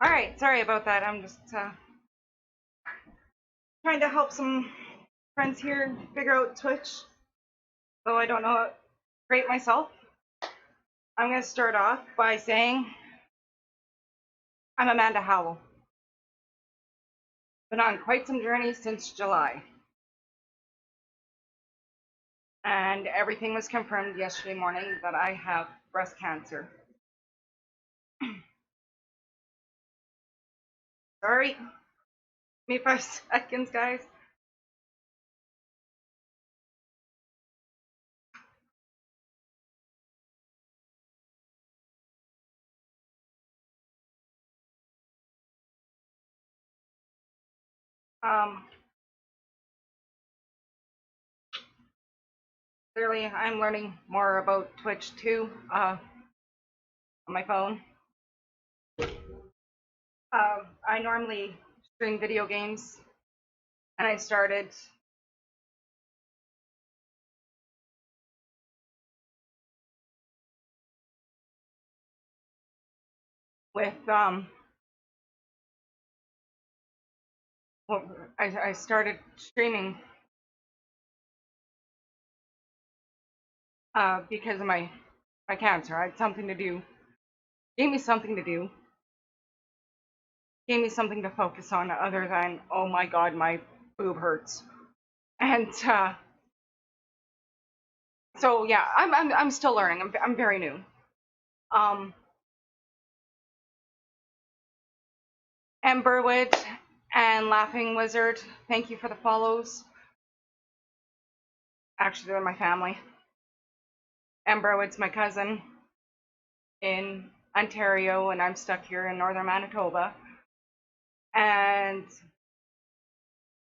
Alright, sorry about that. I'm just trying to help some friends here figure out Twitch, though I don't know it great myself. I'm going to start off by saying I'm Amanda Howell. Been on quite some journey since July. And everything was confirmed yesterday morning that I have breast cancer. Sorry, give me 5 seconds, guys. Clearly, I'm learning more about Twitch too on my phone. I normally stream video games, and I started with well, I started streaming because of my cancer. I had something to do. Gave me something to do. Gave me something to focus on other than, oh my god, my boob hurts. And so yeah, I'm still learning. I'm very new. Amberwood and Laughing Wizard, thank you for the follows. Actually, they're my family. Amberwood's my cousin in Ontario, and I'm stuck here in northern Manitoba. And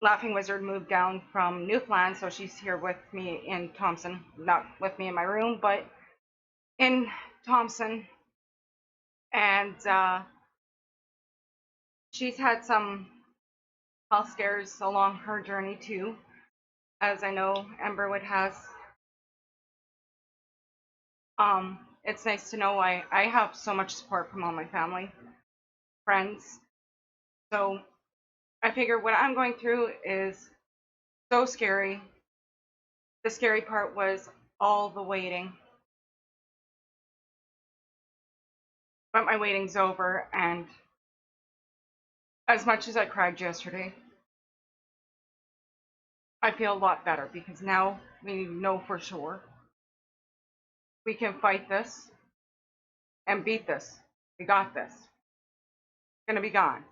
Laughing Wizard moved down from Newfoundland, so she's here with me in Thompson. Not with me in my room, but in Thompson. And she's had some health scares along her journey too, as I know Amberwood has. It's nice to know I have so much support from all my family, friends. So I figure what I'm going through is so scary. The scary part was all the waiting. But my waiting's over, and as much as I cried yesterday, I feel a lot better because now we know for sure we can fight this and beat this. We got this. It's gonna be gone.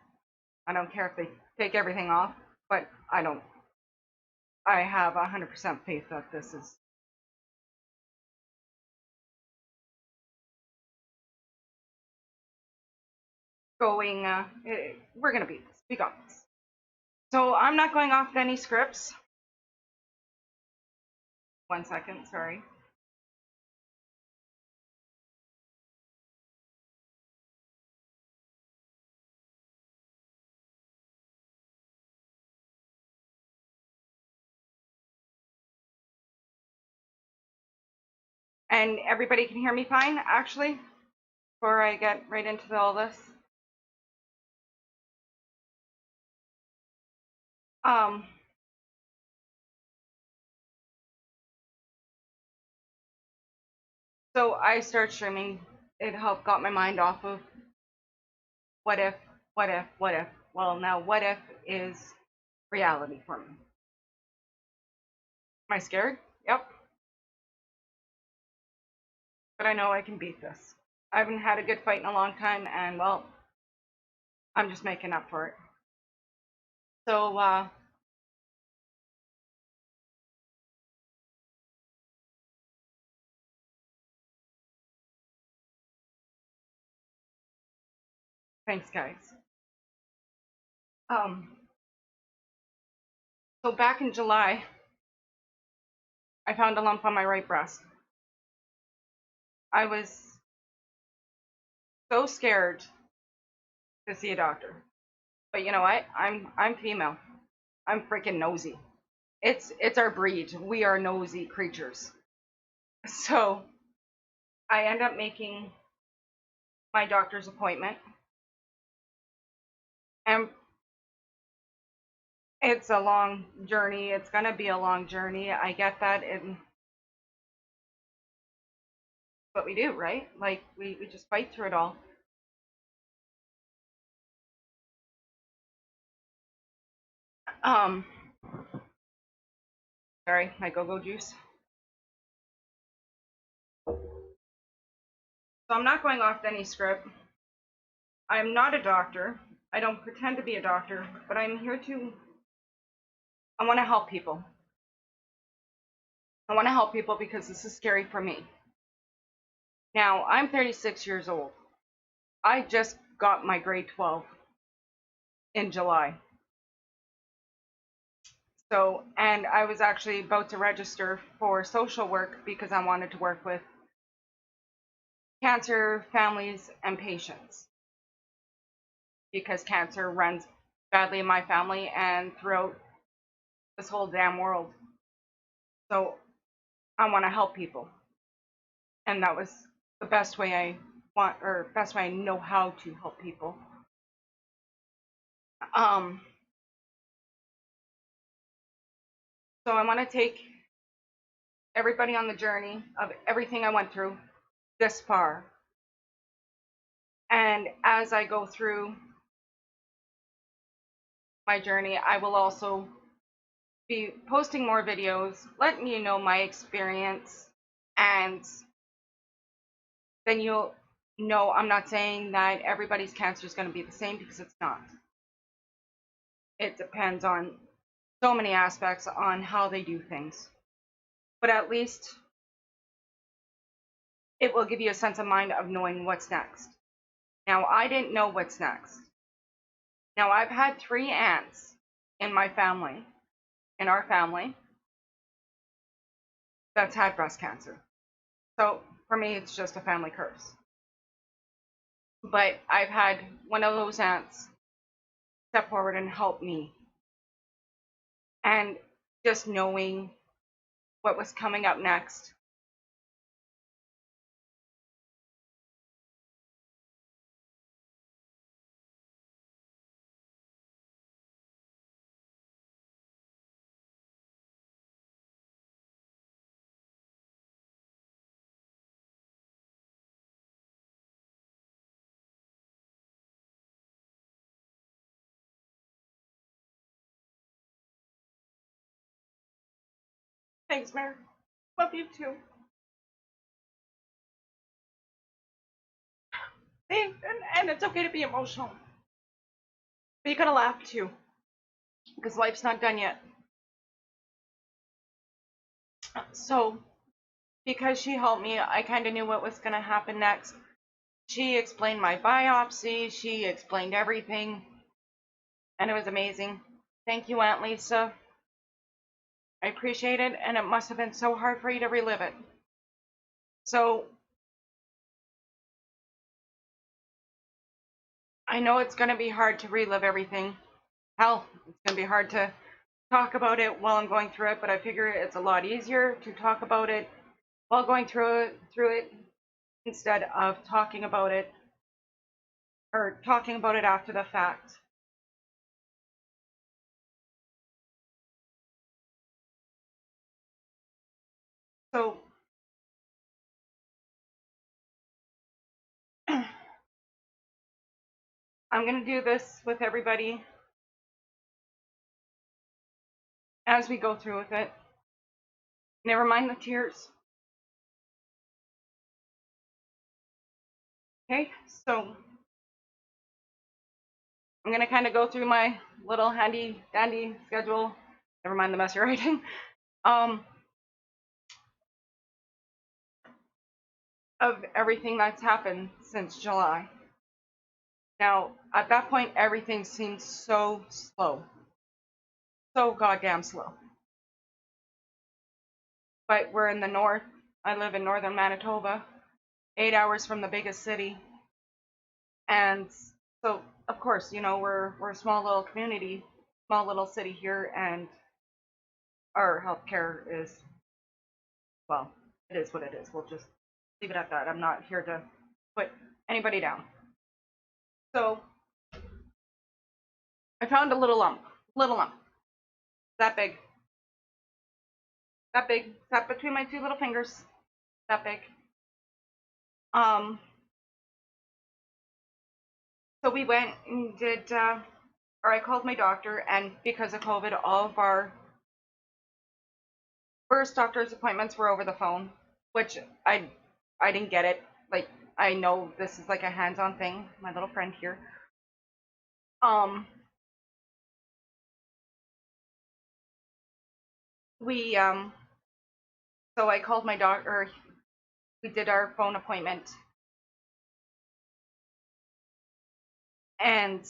I don't care if they take everything off, but I don't. I have 100% faith that this is going. We're gonna beat this. We got this. So I'm not going off any scripts. 1 second, sorry. And everybody can hear me fine, actually, before I get right into all this. So I started streaming. It helped got my mind off of what if, what if, what if. Well, now what if is reality for me. Am I scared? Yep. But I know I can beat this. I haven't had a good fight in a long time, and well, I'm just making up for it. So, thanks, guys. So back in July, I found a lump on my right breast. I was so scared to see a doctor. But you know what? I'm female. I'm freaking nosy. It's our breed. We are nosy creatures. So I end up making my doctor's appointment And it's a long journey. It's going to be a long journey. I get that. And what we do, right? Like, we just fight through it all. Um, Sorry, my go-go juice. So I'm not going off any script. I'm not a doctor. I don't pretend to be a doctor, but I'm here to, I want to help people. I want to help people because this is scary for me. Now, I'm 36 years old. I just got my grade 12 in July. So, and I was actually about to register for social work because I wanted to work with cancer families and patients, because cancer runs badly in my family and throughout this whole damn world. So I want to help people. And that was the best way I want, or best way I know how to help people. Um, so I want to take everybody on the journey of everything I went through this far. And as I go through my journey, I will also be posting more videos, letting you know my experience, and then you'll know I'm not saying that everybody's cancer is going to be the same, because it's not. It depends on so many aspects on how they do things. But at least it will give you a sense of mind of knowing what's next. Now, I didn't know what's next. Now, I've had 3 aunts in my family, in our family, that's had breast cancer. So for me, it's just a family curse. But I've had one of those aunts step forward and help me. And just knowing what was coming up next. Thanks, Mary. Love you too. And it's okay to be emotional. But you gotta laugh too, because life's not done yet. So, because she helped me, I kind of knew what was gonna happen next. She explained my biopsy, she explained everything, and it was amazing. Thank you, Aunt Lisa. I appreciate it, and it must have been so hard for you to relive it. So, I know it's gonna be hard to relive everything. Hell, it's gonna be hard to talk about it while I'm going through it, but I figure it's a lot easier to talk about it while going through it instead of talking about it, or talking about it after the fact. So I'm going to do this with everybody as we go through with it. Never mind the tears. Okay, so I'm going to kind of go through my little handy dandy schedule. Never mind the messy writing. Of everything that's happened since July. Now, at that point, everything seemed so slow. So goddamn slow. But we're in the north. I live in northern Manitoba, 8 hours from the biggest city. And so, of course, you know, we're a small little community, small little city here, and our healthcare is, well, it is what it is. We'll just leave it at that. I'm not here to put anybody down. So I found a little lump, that big, sat between my two little fingers, that big. Um, so we went and did, or I called my doctor, and because of COVID, all of our first doctor's appointments were over the phone, which I didn't get it. Like, I know this is like a hands-on thing, my little friend here. We so I called my doctor, we did our phone appointment, and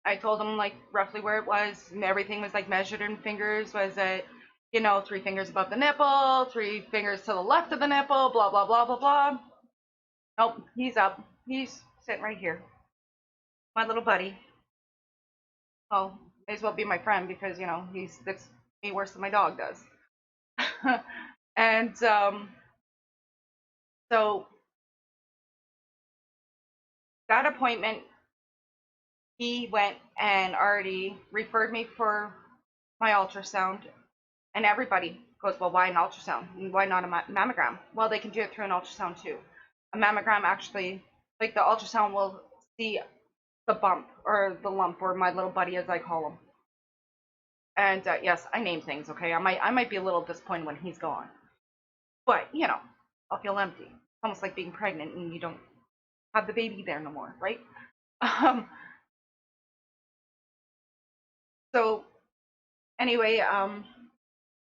I told him like roughly where it was, and everything was like measured in fingers. Was it, 3 fingers above the nipple, 3 fingers to the left of the nipple, blah blah blah blah blah. Nope, he's up. He's sitting right here. My little buddy. Well, may as well be my friend because he's that's me worse than my dog does. And so that appointment, he went and already referred me for my ultrasound, and everybody goes, well, why an ultrasound? Why not a mammogram? Well, they can do it through an ultrasound too. A mammogram actually, like the ultrasound will see the bump or the lump, or my little buddy as I call him. And yes, I name things. Okay, I might be a little disappointed when he's gone, but I'll feel empty. It's almost like being pregnant and you don't have the baby there no more, right? Um, so anyway,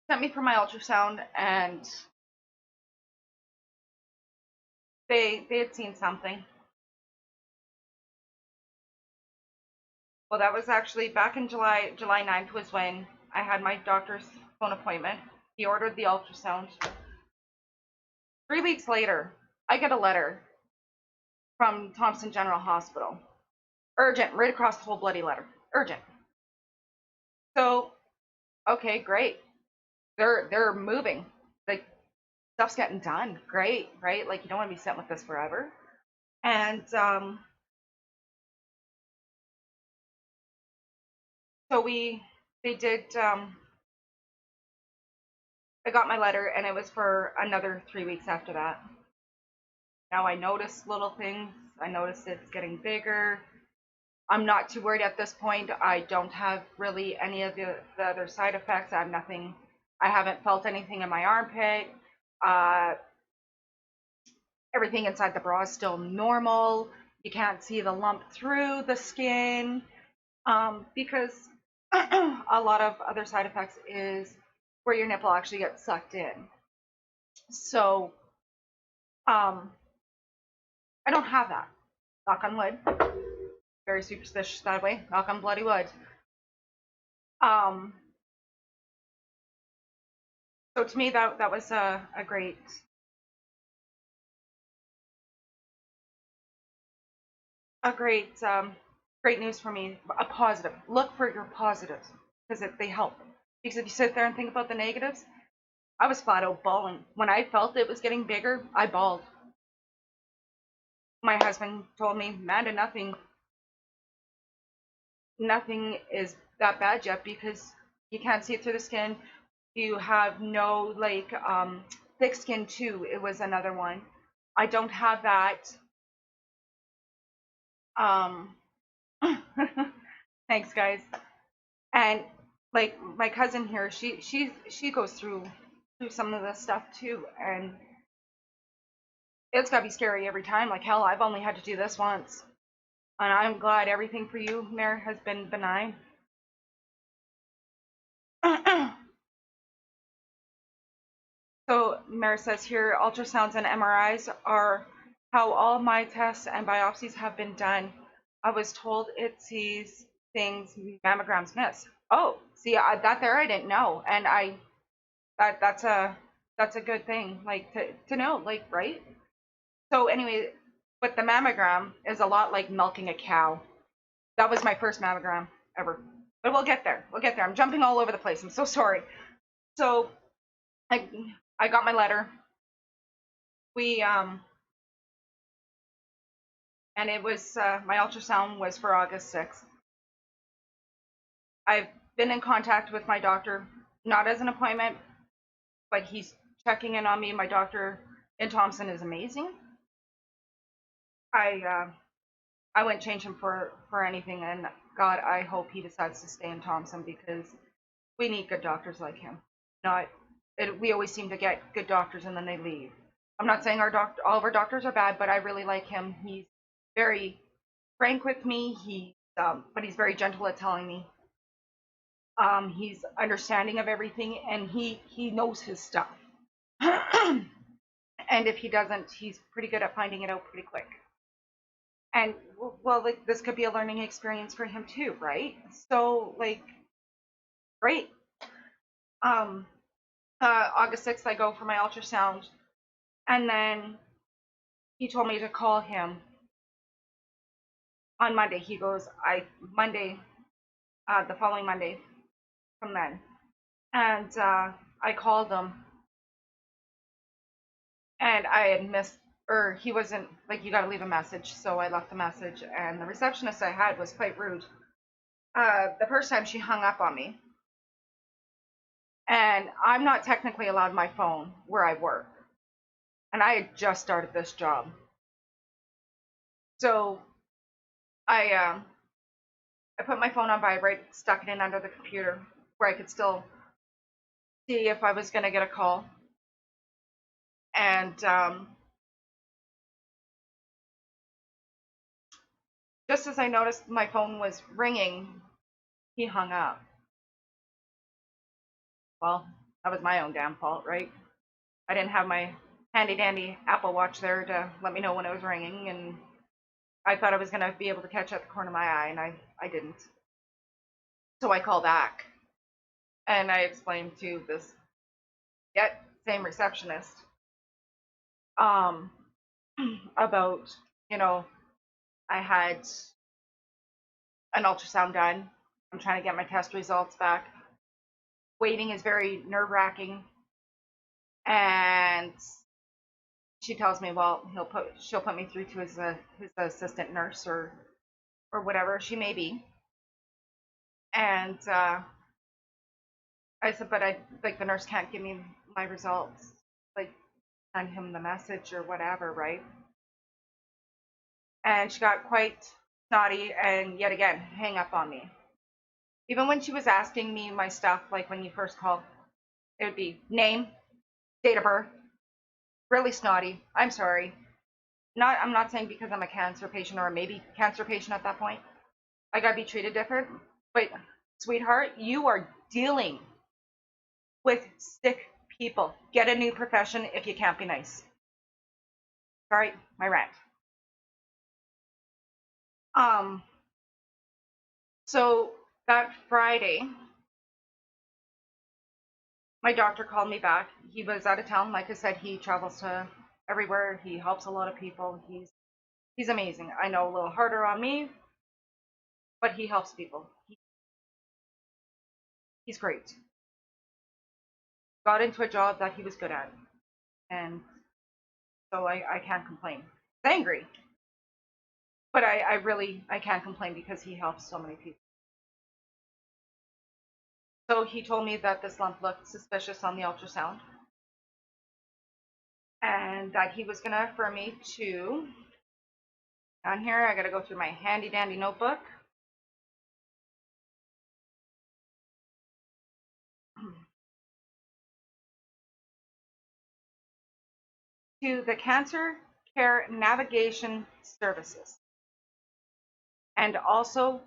sent me for my ultrasound, and they had seen something. Well, that was actually back in July. July 9th was when I had my doctor's phone appointment. He ordered the ultrasound. 3 weeks later, I get a letter from Thompson General Hospital. Urgent, right across the whole bloody letter. Urgent. So, okay, great. They're moving. Like, stuff's getting done. Great, right? Like, you don't want to be sitting with this forever. And so they did. I got my letter, and it was for another 3 weeks after that. Now I notice little things. I notice it's getting bigger. I'm not too worried at this point. I don't have really any of the other side effects. I have nothing. I haven't felt anything in my armpit. Uh, Everything inside the bra is still normal. You can't see the lump through the skin, because a lot of other side effects is where your nipple actually gets sucked in. So I don't have that. Knock on wood. Very superstitious that way. Knock on bloody wood. Um, so to me, that was a great great news for me. A positive. Look for your positives because they help. Because if you sit there and think about the negatives, I was flat out bawling when I felt it was getting bigger. I bawled. My husband told me, Amanda, nothing is that bad yet because you can't see it through the skin. You have no thick skin too. It was another one. I don't have that. Um, thanks, guys. And like my cousin here, she goes through some of this stuff too, and it's gotta be scary every time. Like hell, I've only had to do this once, and I'm glad everything for you, Mare, has been benign. So Mare says here, ultrasounds and MRIs are how all my tests and biopsies have been done. I was told it sees things mammograms miss. Oh, see, that there I didn't know, and that's a good thing, like to know, like, right? So anyway, but the mammogram is a lot like milking a cow. That was my first mammogram ever. But we'll get there. We'll get there. I'm jumping all over the place. I'm so sorry. So I I got my letter. We and it was my ultrasound was for August 6th. I've been in contact with my doctor, not as an appointment, but he's checking in on me. My doctor in Thompson is amazing. I wouldn't change him for anything, and God, I hope he decides to stay in Thompson because we need good doctors like him. Not we always seem to get good doctors and then they leave. I'm not saying all of our doctors are bad, but I really like him. He's very frank with me. But he's very gentle at telling me. He's understanding of everything, and he knows his stuff. And if he doesn't, he's pretty good at finding it out pretty quick. And well, like this could be a learning experience for him too, right? So like, great. August 6th, I go for my ultrasound, and then he told me to call him on Monday. He goes, Monday, the following Monday from then. And I called him, and I had missed, or he wasn't, like, you got to leave a message. So I left the message, and the receptionist I had was quite rude. The first time she hung up on me, and I'm not technically allowed my phone where I work. And I had just started this job. So I put my phone on vibrate, stuck it in under the computer where I could still see if I was going to get a call. And just as I noticed my phone was ringing, he hung up. Well, that was my own damn fault, right? I didn't have my handy dandy Apple Watch there to let me know when it was ringing, and I thought I was going to be able to catch at the corner of my eye, and I didn't. So I called back, and I explained to this same receptionist about, I had an ultrasound done. I'm trying to get my test results back. Waiting is very nerve-wracking. And she tells me, well, she'll put me through to his assistant nurse or whatever she may be. And I said, but the nurse can't give me my results. Like, send him the message or whatever, right? And she got quite snotty and yet again hang up on me. Even when she was asking me my stuff, like when you first called, it would be name, date of birth, really snotty. I'm sorry. I'm not saying because I'm a cancer patient or maybe cancer patient at that point, I gotta be treated different. But sweetheart, you are dealing with sick people. Get a new profession if you can't be nice. Sorry, my rant. So that Friday, my doctor called me back. He was out of town. Like I said, he travels to everywhere. He helps a lot of people. He's amazing. I know a little harder on me, but he helps people. He's great. Got into a job that he was good at, and so I can't complain. He's angry, but I can't complain because he helps so many people. So he told me that this lump looked suspicious on the ultrasound, and that he was gonna refer me to, down here, I gotta go through my handy dandy notebook. To the Cancer Care Navigation Services. And also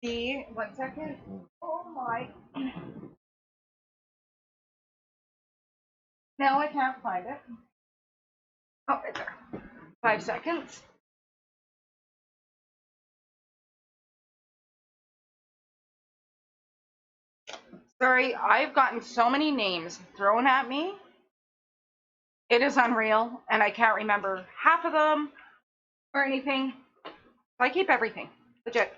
the, 1 second, oh my, now I can't find it. Oh, right there, 5 seconds. Sorry, I've gotten so many names thrown at me. It is unreal, and I can't remember half of them or anything. So I keep everything, legit,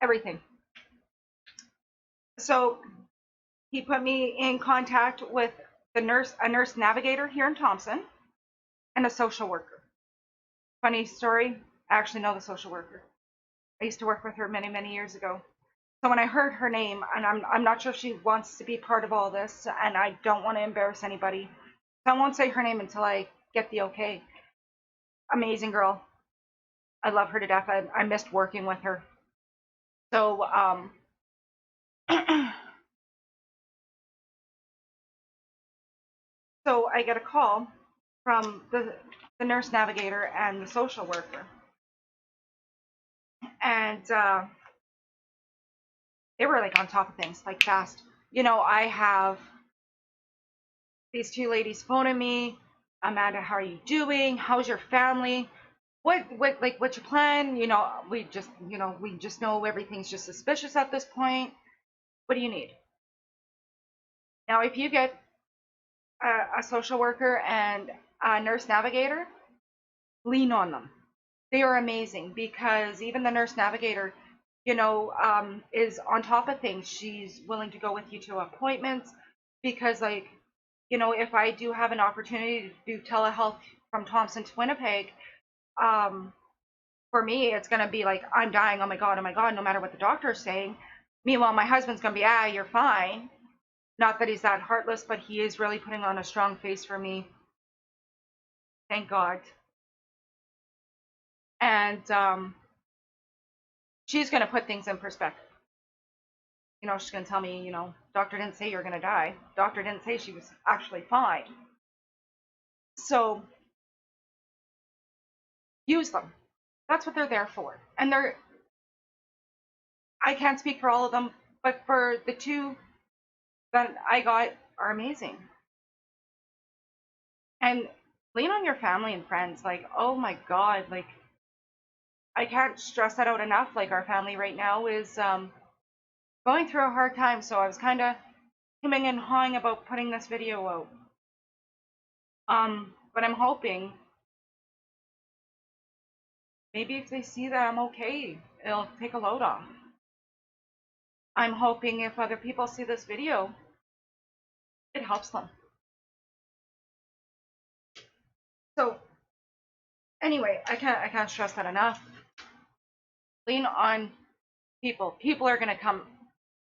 everything. So he put me in contact with a nurse navigator here in Thompson, and a social worker. Funny story, I actually know the social worker. I used to work with her many, many years ago. So when I heard her name, and I'm not sure if she wants to be part of all this, and I don't want to embarrass anybody, so I won't say her name until I get the okay. Amazing girl. I love her to death. I missed working with her. So so I get a call from the nurse navigator and the social worker, and they were like on top of things, like fast. I have these two ladies phoning me. Amanda, how are you doing? How's your family? What's your plan? We just know everything's just suspicious at this point. What do you need? Now, if you get a social worker and a nurse navigator, lean on them. They are amazing because even the nurse navigator, is on top of things. She's willing to go with you to appointments because, like, if I do have an opportunity to do telehealth from Thompson to Winnipeg, um, for me, it's going to be like, I'm dying. Oh my God, no matter what the doctor is saying. Meanwhile, my husband's going to be, you're fine. Not that he's that heartless, but he is really putting on a strong face for me. Thank God. And she's going to put things in perspective. She's going to tell me, doctor didn't say you're going to die. Doctor didn't say she was actually fine. So use them. That's what they're there for. And I can't speak for all of them, but for the two that I got are amazing. And lean on your family and friends. Like, oh my God, like, I can't stress that out enough. Like, our family right now is going through a hard time, so I was kind of hemming and hawing about putting this video out. But I'm hoping maybe if they see that I'm okay, it'll take a load off. I'm hoping if other people see this video, it helps them. So anyway, I can't stress that enough. Lean on people. People are gonna come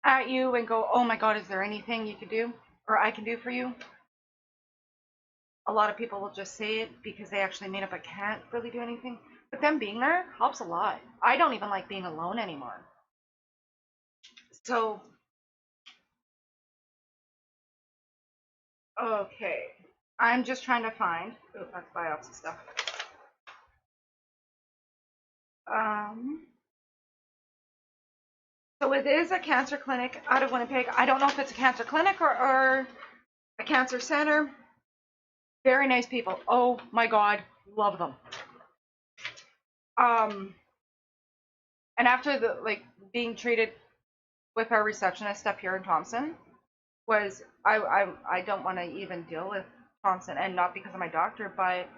at you and go, oh my God, is there anything you could do or I can do for you? A lot of people will just say it because they actually made up I can't really do anything. But them being there helps a lot. I don't even like being alone anymore. So, okay. I'm just trying to find, oh, that's biopsy stuff. So it is a cancer clinic out of Winnipeg. I don't know if it's a cancer clinic or a cancer center. Very nice people. Oh my God, love them. And after being treated with our receptionist up here in Thompson was I don't want to even deal with Thompson, and not because of my doctor, but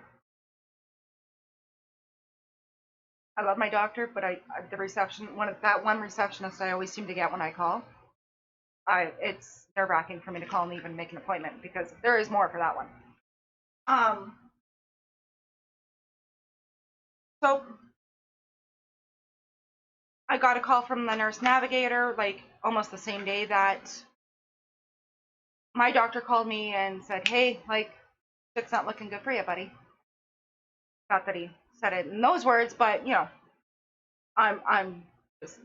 I love my doctor, but the one receptionist I always seem to get when I call. It's nerve-wracking for me to call and even make an appointment because there is more for that one. So I got a call from the nurse navigator like almost the same day that my doctor called me and said, hey, like, it's not looking good for you, buddy. Not that he said it in those words, but I'm just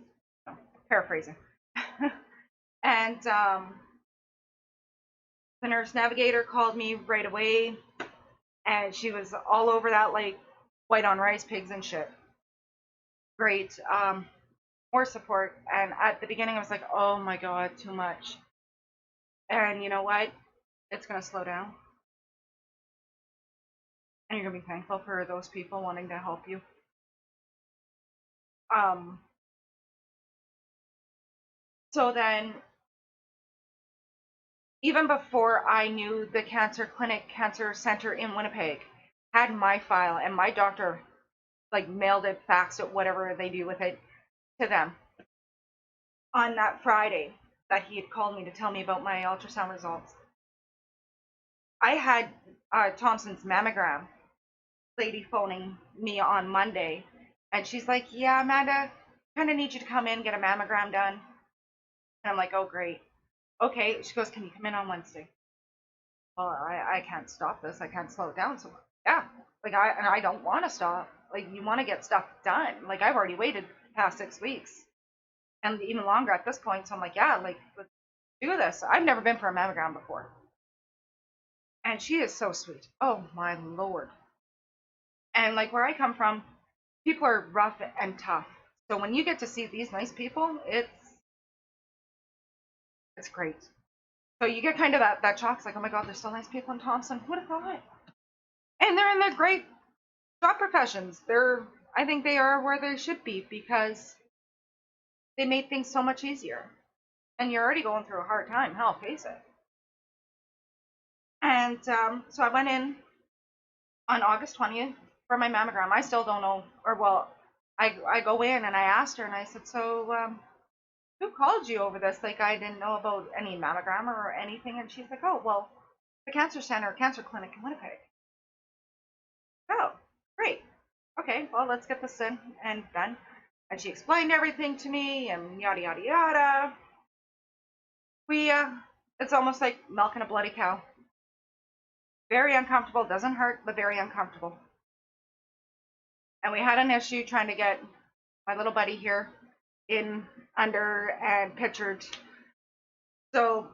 paraphrasing. And the nurse navigator called me right away, and she was all over that like white on rice, pigs and shit. Great. More support. And at the beginning, I was like, oh my God, too much. And you know what? It's gonna slow down, and you're gonna be thankful for those people wanting to help you. So then, even before I knew the cancer center in Winnipeg had my file, and my doctor like mailed it, faxed it, whatever they do with it to them on that Friday that he had called me to tell me about my ultrasound results. I had Thompson's mammogram lady phoning me on Monday, and she's like, "Yeah, Amanda, kind of need you to come in, get a mammogram done." And I'm like, "Oh, great. Okay." She goes, "Can you come in on Wednesday?" Well, I can't stop this. I can't slow it down. So yeah, like I don't want to stop. Like, you want to get stuff done. Like, I've already waited past 6 weeks and even longer at this point. So I'm like, yeah, like, let's do this. I've never been for a mammogram before. And she is so sweet. Oh my Lord. And like, where I come from, people are rough and tough. So when you get to see these nice people, it's great. So you get kind of that shock. It's like, oh my God, there's still nice people in Thompson. Who would have thought? And they're in the great job professions. I think they are where they should be because they made things so much easier. And you're already going through a hard time. Hell, face it. And so I went in on August 20th for my mammogram. I still don't know, or well, I go in and I asked her and I said, so who called you over this? Like, I didn't know about any mammogram or anything. And she's like, oh, well, the cancer center, cancer clinic in Winnipeg. Oh, great. Okay, well, let's get this in and done. And she explained everything to me and yada, yada, yada. It's almost like milking a bloody cow. Very uncomfortable, doesn't hurt, but very uncomfortable. And we had an issue trying to get my little buddy here in under and pictured. So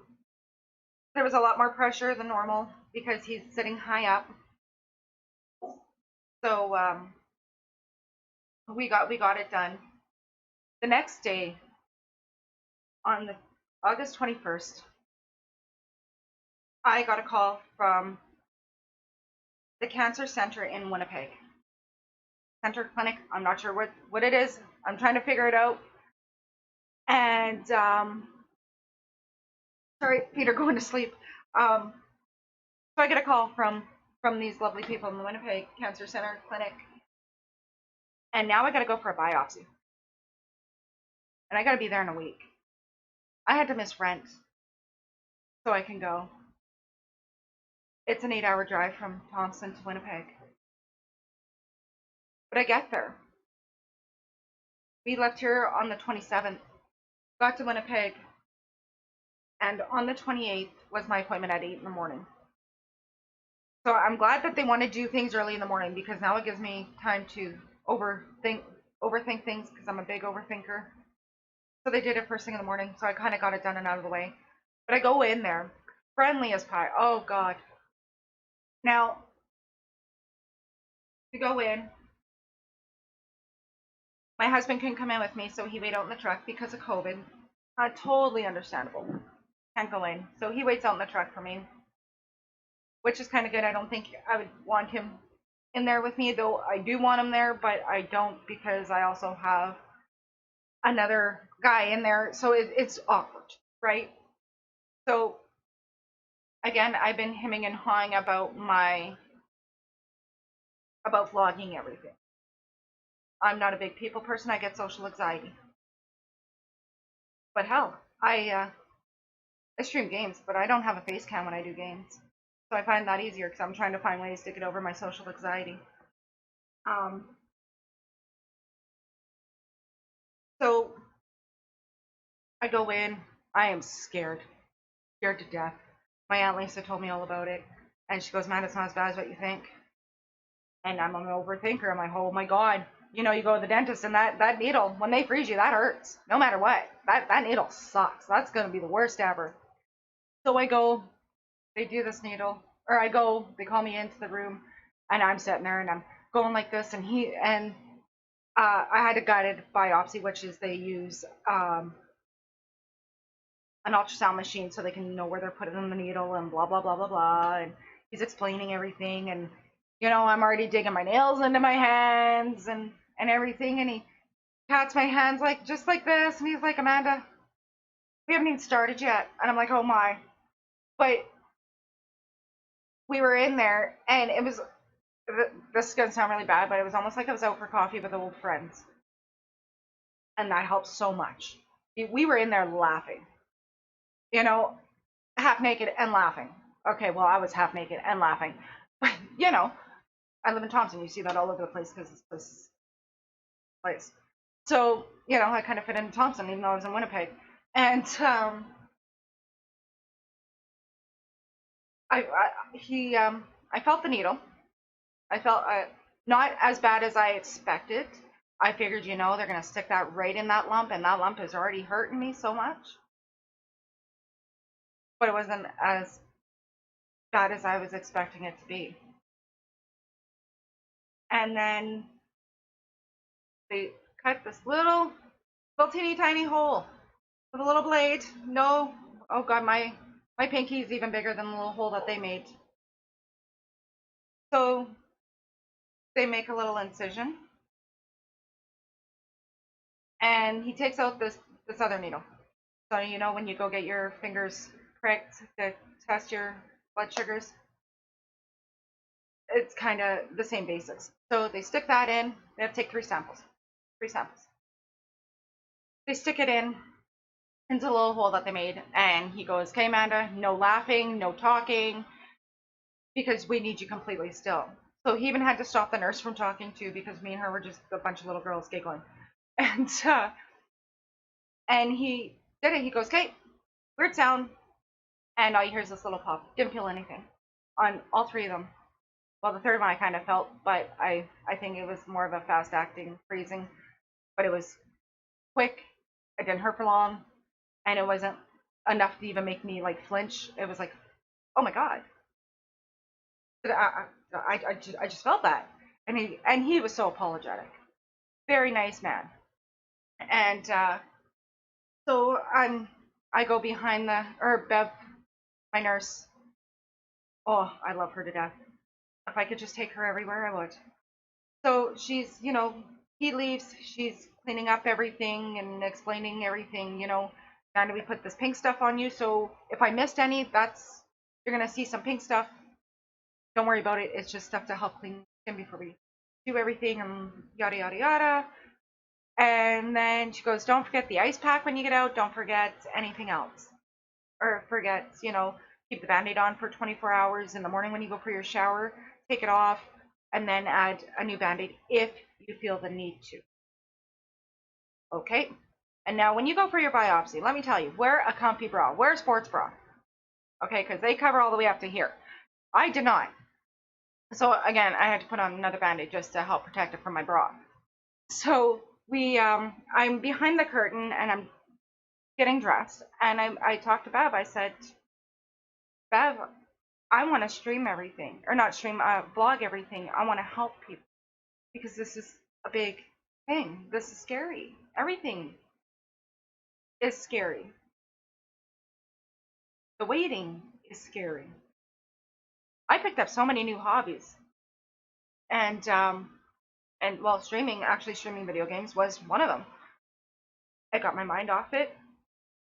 there was a lot more pressure than normal because he's sitting high up. So we got it done. The next day, on the August 21st, I got a call from the cancer center in Winnipeg. Center clinic. I'm not sure what it is. I'm trying to figure it out. And sorry, Peter, going to sleep. So I get a call from these lovely people in the Winnipeg Cancer Center clinic, and now I got to go for a biopsy, and I got to be there in a week. I had to miss rent so I can go. It's an 8-hour drive from Thompson to Winnipeg, but I get there. We left here on the 27th, got to Winnipeg, and on the 28th was my appointment at 8 in the morning. So I'm glad that they want to do things early in the morning because now it gives me time to overthink things because I'm a big overthinker. So they did it first thing in the morning, so I kind of got it done and out of the way. But I go in there, friendly as pie. Oh God. Now to go in, my husband couldn't come in with me, so he waited out in the truck because of COVID. Totally understandable. Can't go in, so he waits out in the truck for me, which is kind of good. I don't think I would want him in there with me, though I do want him there, but I don't because I also have another guy in there, so it's awkward, right? So again, I've been hemming and hawing about vlogging everything. I'm not a big people person. I get social anxiety. But hell, I stream games, but I don't have a face cam when I do games. So I find that easier because I'm trying to find ways to get over my social anxiety. Um, so I go in. I am scared to death. My Aunt Lisa told me all about it, and she goes, "Man, it's not as bad as what you think." And I'm an overthinker. I'm like, oh my God. You know, you go to the dentist and that needle, when they freeze you, that hurts. No matter what. That needle sucks. That's going to be the worst ever. So I go, they do this needle, or they call me into the room, and I'm sitting there and I'm going like this, and I had a guided biopsy, which is they use an ultrasound machine so they can know where they're putting the needle and blah, blah, blah, blah, blah. And he's explaining everything. And, you know, I'm already digging my nails into my hands and everything. And he pats my hands like, just like this. And he's like, Amanda, we haven't even started yet. And I'm like, oh my. But we were in there and it was, this is going to sound really bad, but it was almost like I was out for coffee with old friends. And that helps so much. We were in there laughing, you know, half naked and laughing. Okay, well, I was half naked and laughing, but you know, I live in Thompson. You see that all over the place because this place. So, you know, I kind of fit into Thompson even though I was in Winnipeg. And I felt the needle. I felt not as bad as I expected. I figured, you know, they're going to stick that right in that lump, and that lump is already hurting me so much. But it wasn't as bad as I was expecting it to be. And then they cut this little teeny tiny hole with a little blade. No, oh God, my pinky is even bigger than the little hole that they made. So they make a little incision, and he takes out this other needle. So you know when you go get your fingers pricked to test your blood sugars, it's kind of the same basics. So they stick that in. They have to take three samples. They stick it in into the little hole that they made, and he goes, "Okay, Amanda, no laughing, no talking, because we need you completely still." So he even had to stop the nurse from talking too, because me and her were just a bunch of little girls giggling. And he did it. He goes, "Okay, weird sound," and all you hear is this little pop. Didn't feel anything on all three of them. Well, the third one I kind of felt, but I think it was more of a fast acting freezing, but it was quick. It didn't hurt for long, and it wasn't enough to even make me like flinch. It was like, oh my God. I just felt that, and he was so apologetic, very nice man, and so I go behind Bev, my nurse. Oh, I love her to death. If I could just take her everywhere, I would. So she's, you know, he leaves. She's cleaning up everything and explaining everything. You know, and we put this pink stuff on you. So if I missed any, you're gonna see some pink stuff. Don't worry about it. It's just stuff to help clean skin before we do everything and yada yada yada. And then she goes, "Don't forget the ice pack when you get out. Don't forget anything else, or forget, you know, keep the Band-Aid on for 24 hours in the morning when you go for your shower. Take it off, and then add a new Band-Aid if you feel the need to." Okay. And now when you go for your biopsy, let me tell you, wear a comfy bra, wear a sports bra. Okay, because they cover all the way up to here. I did not. So again, I had to put on another Band-Aid just to help protect it from my bra. So I'm behind the curtain and I'm getting dressed, and I talked to Bev. I said, "Bev, I want to stream everything, or not stream, vlog everything. I want to help people because this is a big thing. This is scary. Everything is scary. The waiting is scary. I picked up so many new hobbies, and well, streaming video games was one of them. I got my mind off it.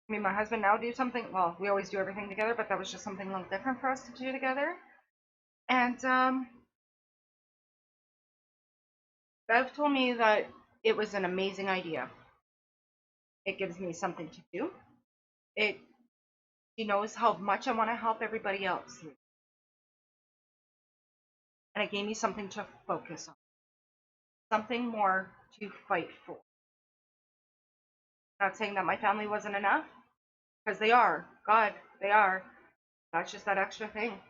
Me and my husband now do something. Well, we always do everything together, but that was just something a little different for us to do together. And Bev told me that it was an amazing idea. It gives me something to do. She knows how much I want to help everybody else, and it gave me something to focus on, something more to fight for. Not saying that my family wasn't enough, because they are. God, they are. That's just that extra thing.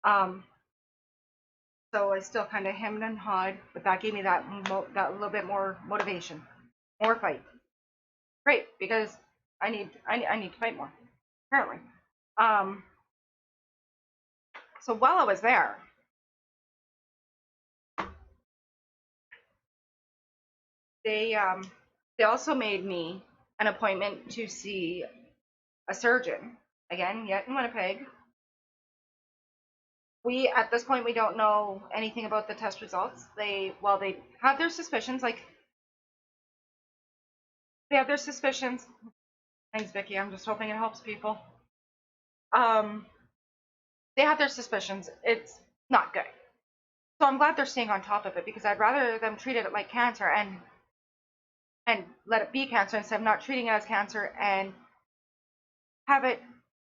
Um, so I still kind of hemmed and hawed, but that gave me that little bit more motivation, more fight. Great, because I need to fight more, apparently. Um, so while I was there, they also made me an appointment to see a surgeon, again, yet in Winnipeg. At this point, we don't know anything about the test results. They have their suspicions, like they have their suspicions. Thanks, Vicky. I'm just hoping it helps people. They have their suspicions. It's not good. So I'm glad they're staying on top of it, because I'd rather them treat it like cancer and let it be cancer, instead of not treating it as cancer and have it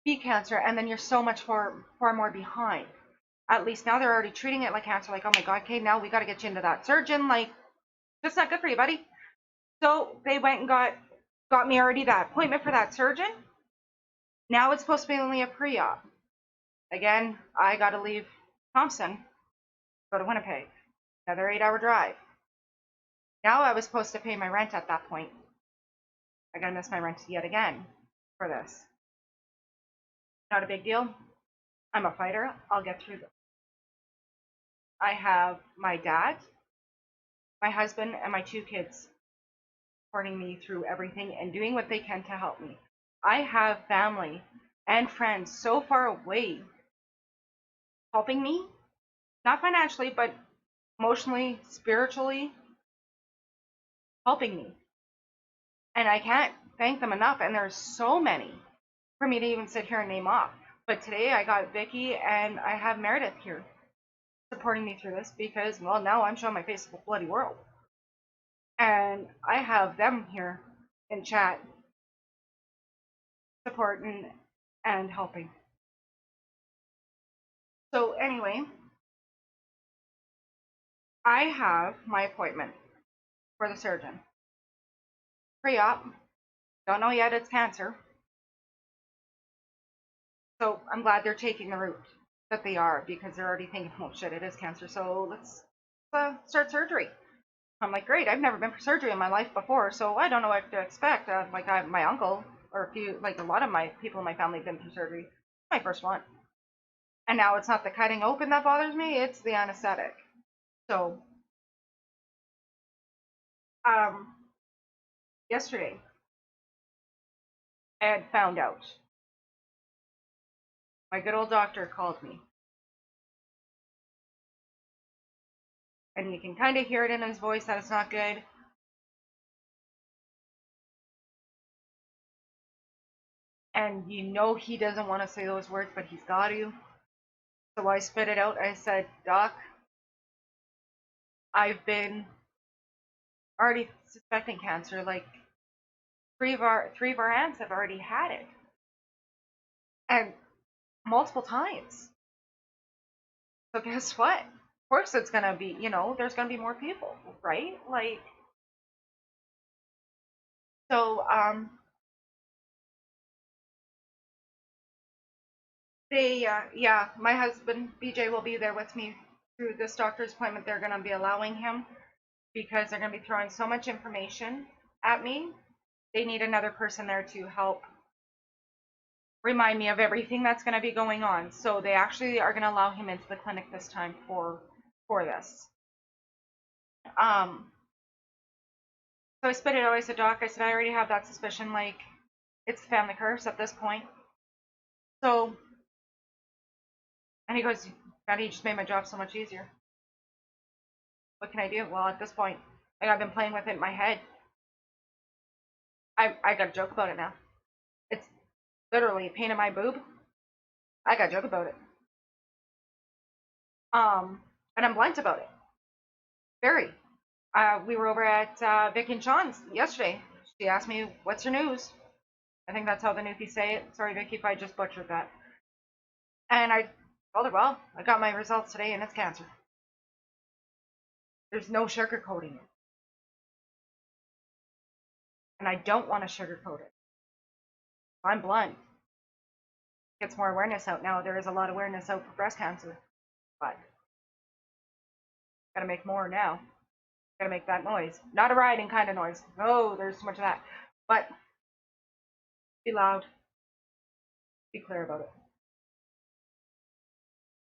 be cancer, and then you're so much far more behind. At least now they're already treating it like cancer. Like, oh my God, okay, now we got to get you into that surgeon. Like, that's not good for you, buddy. So they went and got me already that appointment for that surgeon. Now it's supposed to be only a pre-op. Again, I got to leave Thompson, go to Winnipeg. Another 8-hour drive. Now I was supposed to pay my rent at that point. I got to miss my rent yet again for this. Not a big deal. I'm a fighter. I'll get through this. I have my dad, my husband, and my 2 kids supporting me through everything and doing what they can to help me. I have family and friends so far away helping me, not financially, but emotionally, spiritually, helping me. And I can't thank them enough. And there's so many for me to even sit here and name off. But today I got Vicky and I have Meredith here supporting me through this because, well, now I'm showing my face to the bloody world. And I have them here in chat supporting and helping. So anyway, I have my appointment for the surgeon. Pre-op. Don't know yet it's cancer. So I'm glad they're taking the route that they are because they're already thinking, oh shit, it is cancer. So let's start surgery. I'm like, great. I've never been for surgery in my life before, so I don't know what to expect. Like I have my uncle or a lot of my people in my family have been through surgery. My first one. And now it's not the cutting open that bothers me, it's the anesthetic. So, yesterday, I had found out. My good old doctor called me. And you can kind of hear it in his voice that it's not good. And you know he doesn't want to say those words, but he's got to. So I spit it out. I said, Doc, I've been already suspecting cancer. Like, three of our aunts have already had it. And multiple times. So guess what? Of course it's going to be, there's going to be more people, right? Like, so, yeah, my husband, BJ, will be there with me through this doctor's appointment. They're going to be allowing him because they're going to be throwing so much information at me. They need another person there to help remind me of everything that's going to be going on. So they actually are going to allow him into the clinic this time for this. So I spit it out. I said, Doc, I said, I already have that suspicion. Like, it's the family curse at this point. So, and he goes, God, he just made my job so much easier. What can I do? Well, at this point, like, I've been playing with it in my head. I got a joke about it now. It's literally a pain in my boob. I got a joke about it. And I'm blunt about it. Very. We were over at Vic and Sean's yesterday. She asked me, what's your news? I think that's how the newfies say it. Sorry, Vicky, if I just butchered that. And I told her, well, I got my results today and it's cancer. There's no sugarcoating it. And I don't want to sugarcoat it. I'm blunt. Gets more awareness out now. There is a lot of awareness out for breast cancer. But gotta make more now. Gotta make that noise. Not a rioting kind of noise. Oh, there's too much of that. But be loud. Be clear about it.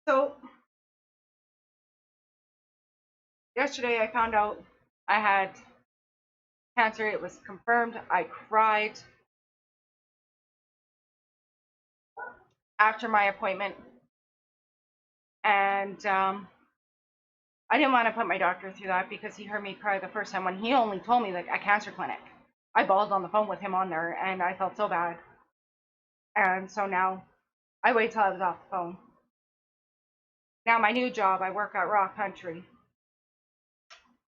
So yesterday I found out I had cancer. It was confirmed. I cried after my appointment. And I didn't want to put my doctor through that because he heard me cry the first time when he only told me, like, a cancer clinic. I bawled on the phone with him on there and I felt so bad. And so now I wait till I was off the phone. Now my new job, I work at Raw Country.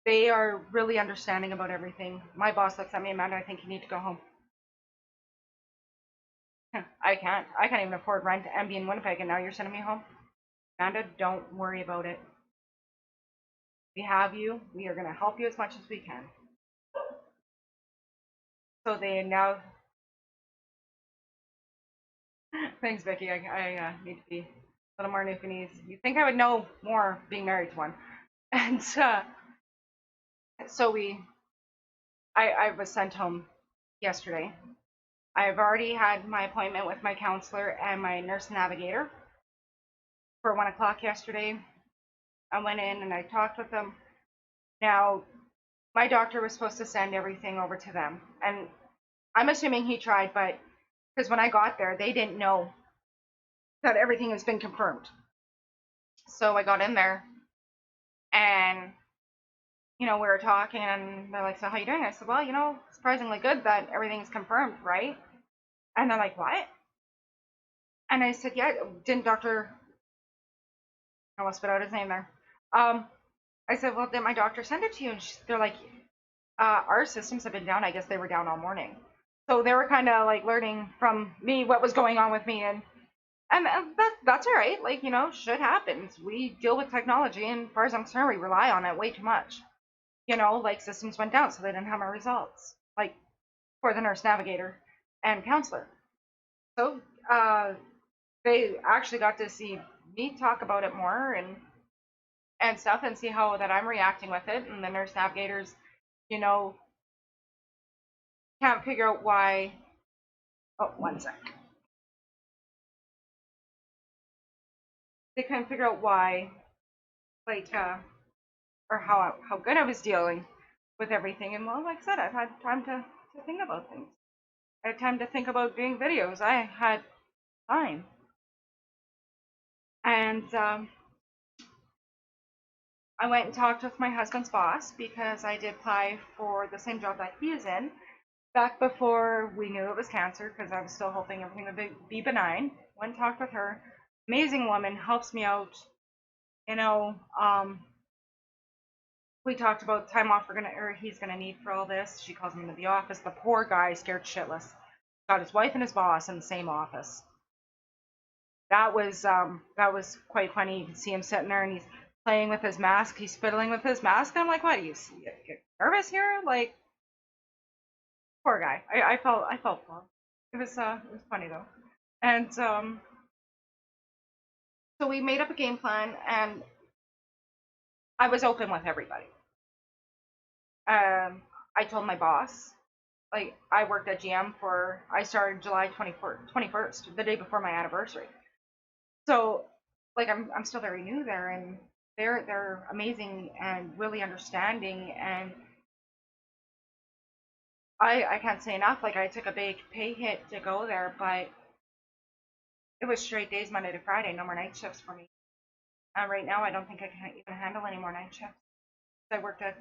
They are really understanding about everything. My boss looks at me, Amanda, I think you need to go home. I can't even afford rent and be in Winnipeg, and now you're sending me home? Amanda, don't worry about it. We have you. We are going to help you as much as we can. So they now. Thanks, Vicky. I need to be a little more Newfoundlandese. You think I would know more being married to one? And so I was sent home yesterday. I've already had my appointment with my counselor and my nurse navigator for 1 o'clock yesterday. I went in and I talked with them. Now, my doctor was supposed to send everything over to them, and I'm assuming he tried, but because when I got there, they didn't know that everything has been confirmed. So I got in there, and we were talking, and they're like, "So how you doing?" I said, "Well, surprisingly good that everything's confirmed, right?" And they're like, "What?" And I said, "Yeah, didn't Doctor?" I almost spit out his name there. I said, "Well, did my doctor send it to you?" And they're like, "Our systems have been down. I guess they were down all morning." So they were kind of like learning from me what was going on with me, and that's all right. Like, shit happens. We deal with technology, and as far as I'm concerned, we rely on it way too much. Like systems went down, so they didn't have my results, like for the nurse navigator and counselor. So they actually got to see me talk about it more and stuff, and see how that I'm reacting with it. And the nurse navigators, can't figure out why. Oh, 1 sec. They couldn't figure out why, like, or how good I was dealing with everything. And well, like I said, I've had time to think about things. I had time to think about doing videos. I had time. And I went and talked with my husband's boss because I did apply for the same job that he is in back before we knew it was cancer, because I was still hoping everything would be benign. Went and talked with her. Amazing woman, helps me out. We talked about time off he's gonna need for all this. She calls him into the office. The poor guy, scared shitless, got his wife and his boss in the same office. That was quite funny. You can see him sitting there and he's playing with his mask. He's fiddling with his mask. I'm like, what? Are you nervous here? Like, poor guy. I felt for him. It was funny though. And so we made up a game plan, and I was open with everybody. I told my boss, like, I worked at GM I started July 21st, the day before my anniversary. So, like, I'm still very new there, and they're amazing and really understanding, and I can't say enough. Like, I took a big pay hit to go there, but it was straight days, Monday to Friday, no more night shifts for me. And right now, I don't think I can even handle any more night shifts. I worked at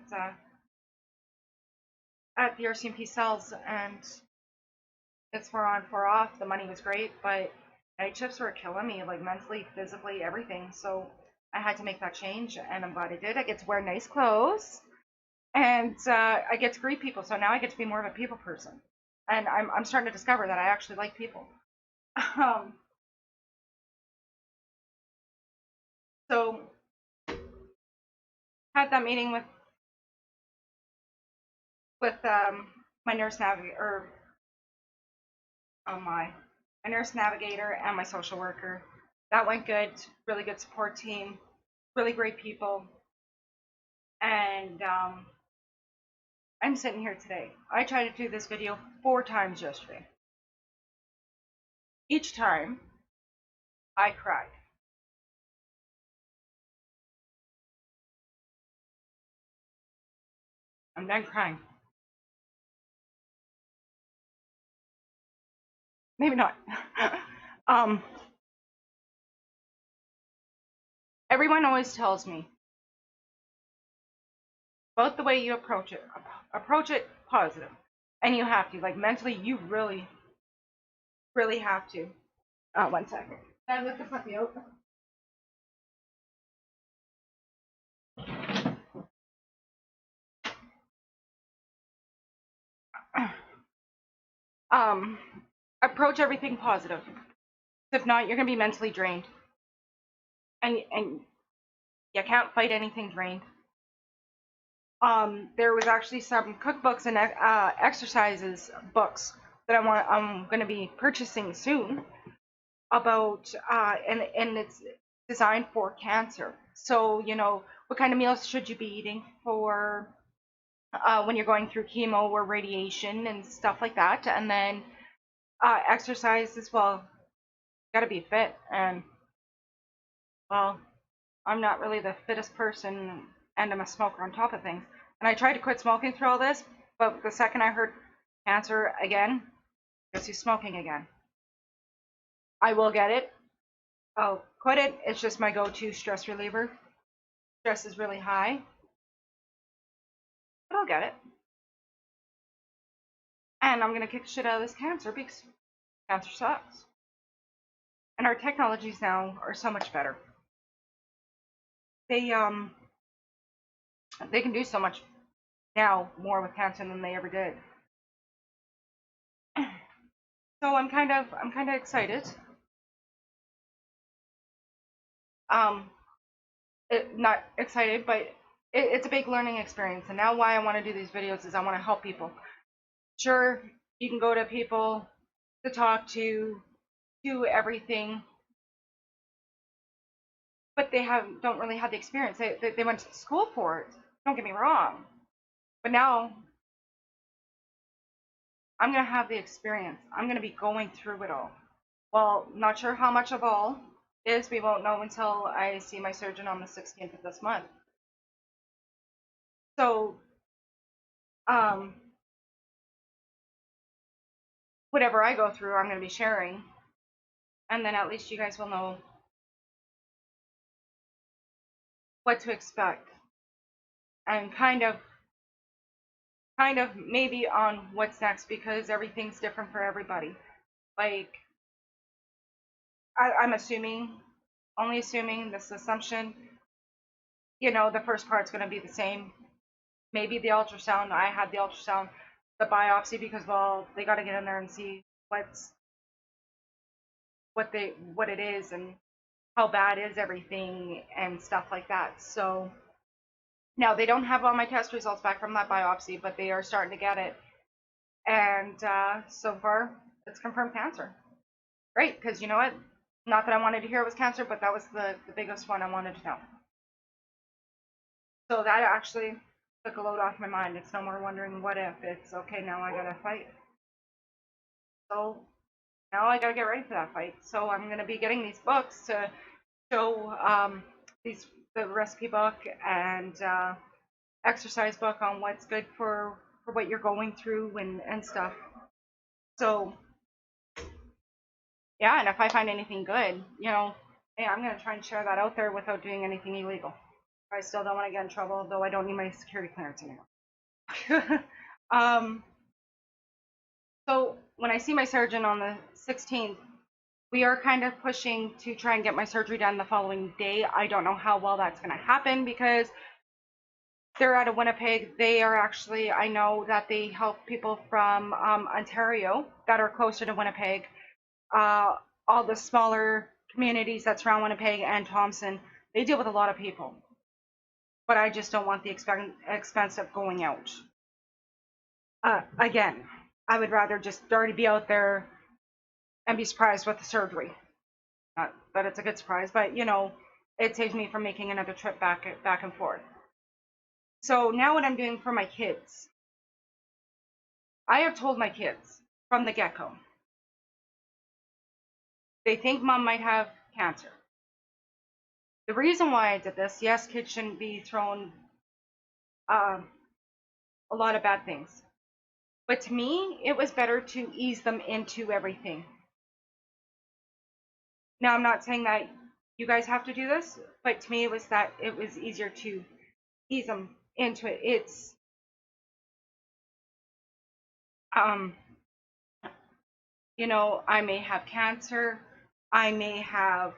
the RCMP cells, and it's 4 on, 4 off. The money was great, but night shifts were killing me, like mentally, physically, everything. So I had to make that change, and I'm glad I did. I get to wear nice clothes, and I get to greet people. So now I get to be more of a people person, and I'm starting to discover that I actually like people. So had that meeting with my nurse navigator, or my nurse navigator and my social worker. That went good. Really good support team. Really great people. And I'm sitting here today. I tried to do this video 4 times yesterday. Each time, I cried. I'm done crying. Maybe not. Everyone always tells me about the way you approach it. Approach it positive. And you have to. Like, mentally, you really, really have to. 1 second. Can I look the puppy out? Approach everything positive. If not, you're gonna be mentally drained. and you can't fight anything drained. There was actually some cookbooks and exercises books that I'm going to be purchasing soon about and it's designed for cancer. So what kind of meals should you be eating for when you're going through chemo or radiation and stuff like that, and then exercise as well. Got to be fit, and well, I'm not really the fittest person, and I'm a smoker on top of things. And I tried to quit smoking through all this, but the second I heard cancer again, guess who's smoking again? I will get it. I'll quit it. It's just my go-to stress reliever. Stress is really high, but I'll get it. And I'm gonna kick the shit out of this cancer because cancer sucks. And our technologies now are so much better. They they can do so much now more with cancer than they ever did. So I'm kind of excited. Not excited, but it's a big learning experience. And now why I want to do these videos is I want to help people. Sure, you can go to people to talk to, do everything, but they don't really have the experience. They went to school for it. Don't get me wrong, but now I'm gonna have the experience. I'm gonna be going through it all. Well, not sure how much of all is. We won't know until I see my surgeon on the 16th of this month. So, whatever I go through, I'm going to be sharing, and then at least you guys will know what to expect, and kind of maybe on what's next, because everything's different for everybody. Like, I'm assuming, only assuming this assumption, the first part's going to be the same. Maybe the ultrasound. I had the ultrasound, the biopsy, because well, they got to get in there and see what it is and how bad is everything and stuff like that. So now they don't have all my test results back from that biopsy, but they are starting to get it. And so far, it's confirmed cancer. Great, because you know what? Not that I wanted to hear it was cancer, but that was the biggest one I wanted to know. So that actually took a load off my mind. It's no more wondering what if. It's okay, now I gotta fight. So now I gotta get ready for that fight. So I'm gonna be getting these books to show the recipe book and exercise book on what's good for what you're going through and stuff. So yeah, and if I find anything good, hey, I'm gonna try and share that out there without doing anything illegal. I still don't want to get in trouble, though I don't need my security clearance anymore. So when I see my surgeon on the 16th, we are kind of pushing to try and get my surgery done the following day. I don't know how well that's going to happen because they're out of Winnipeg. They are actually, I know that they help people from Ontario that are closer to Winnipeg. All the smaller communities that surround Winnipeg and Thompson, they deal with a lot of people. But I just don't want the expense of going out. Again, I would rather just already be out there and be surprised with the surgery. Not that it's a good surprise, but it saves me from making another trip back and forth. So now what I'm doing for my kids, I have told my kids from the get-go. They think mom might have cancer. The reason why I did this, yes, kids shouldn't be thrown a lot of bad things. But to me, it was better to ease them into everything. Now, I'm not saying that you guys have to do this, but to me, it was easier to ease them into it. It's I may have cancer, I may have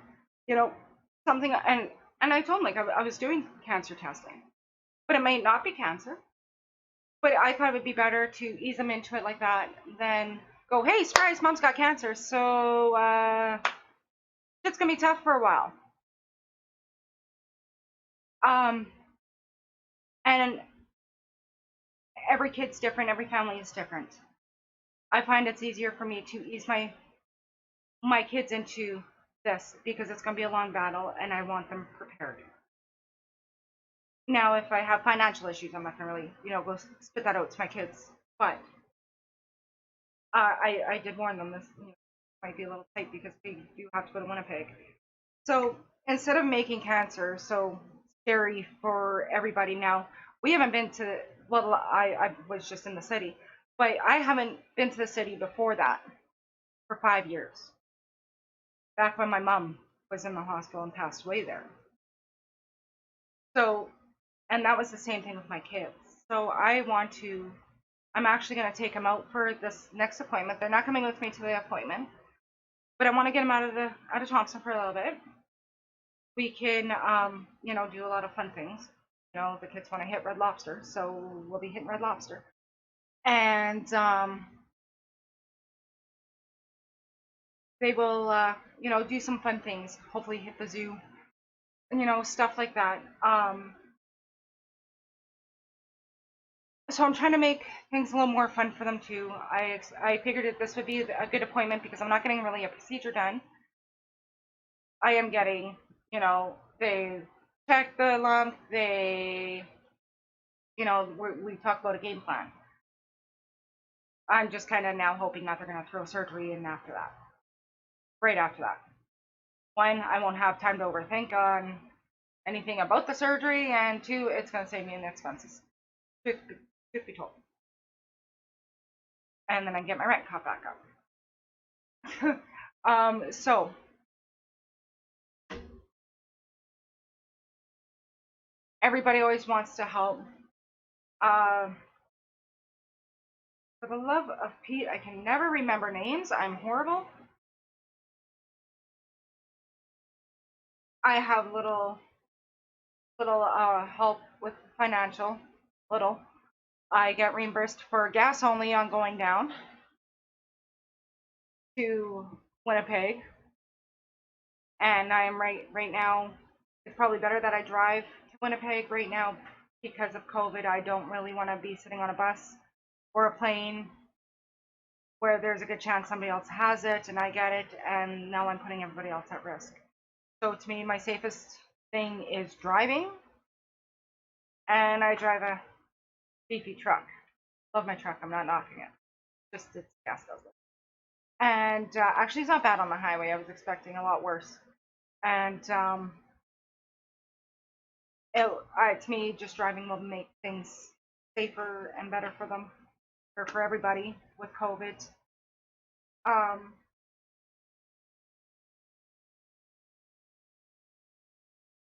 something, and I told them, like, I was doing cancer testing, but it might not be cancer. But I thought it would be better to ease them into it like that than go, hey, surprise, mom's got cancer, so it's gonna be tough for a while. Um, and every kid's different, every family is different. I find it's easier for me to ease my kids into this because it's going to be a long battle and I want them prepared. Now, if I have financial issues, I'm not going to really, go spit that out to my kids. But I did warn them this might be a little tight because we do have to go to Winnipeg. So instead of making cancer so scary for everybody now, we haven't been to, well, I was just in the city, but I haven't been to the city before that for 5 years. Back when my mom was in the hospital and passed away there. So, and that was the same thing with my kids. So I'm actually going to take them out for this next appointment. They're not coming with me to the appointment, but I want to get them out of Thompson for a little bit. We can, do a lot of fun things. The kids want to hit Red Lobster, so we'll be hitting Red Lobster. And they will, do some fun things. Hopefully hit the zoo, stuff like that. So I'm trying to make things a little more fun for them too. I figured that this would be a good appointment because I'm not getting really a procedure done. I am getting, they check the lump, we talk about a game plan. I'm just kind of now hoping that they're going to throw surgery in after that, right after that. One, I won't have time to overthink on anything about the surgery, and two, it's going to save me in expenses. Truth be told. And then I get my rent caught back up. So everybody always wants to help. For the love of Pete, I can never remember names. I'm horrible. I have little help with financial. Little. I get reimbursed for gas only on going down to Winnipeg, and I am right now. It's probably better that I drive to Winnipeg right now because of COVID. I don't really want to be sitting on a bus or a plane where there's a good chance somebody else has it and I get it, and now I'm putting everybody else at risk. So to me, my safest thing is driving, and I drive a beefy truck. Love my truck. I'm not knocking it. Just it's gas guzzler. And actually, it's not bad on the highway. I was expecting a lot worse. And to me, just driving will make things safer and better for them, or for everybody with COVID. Um,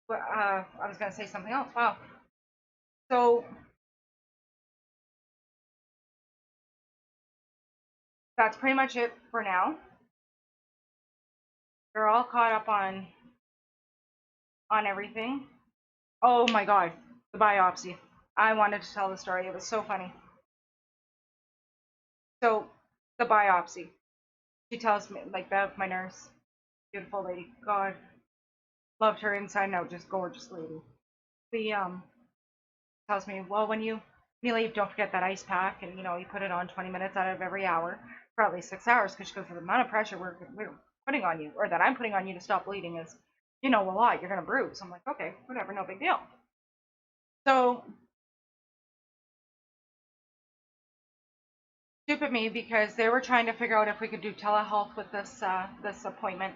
but I was gonna say something else. Wow. So that's pretty much it for now. They're all caught up on everything. Oh my god, the biopsy. I wanted to tell the story. It was so funny. So the biopsy. She tells me, like Bev, my nurse, beautiful lady. God, loved her inside and out, just gorgeous lady. The tells me, well, when you leave, don't forget that ice pack, and you put it on 20 minutes out of every hour for at least 6 hours, because she goes, the amount of pressure we're putting on you, or that I'm putting on you to stop bleeding is, a lot. You're gonna bruise. I'm like, okay, whatever, no big deal. So stupid me, because they were trying to figure out if we could do telehealth with this appointment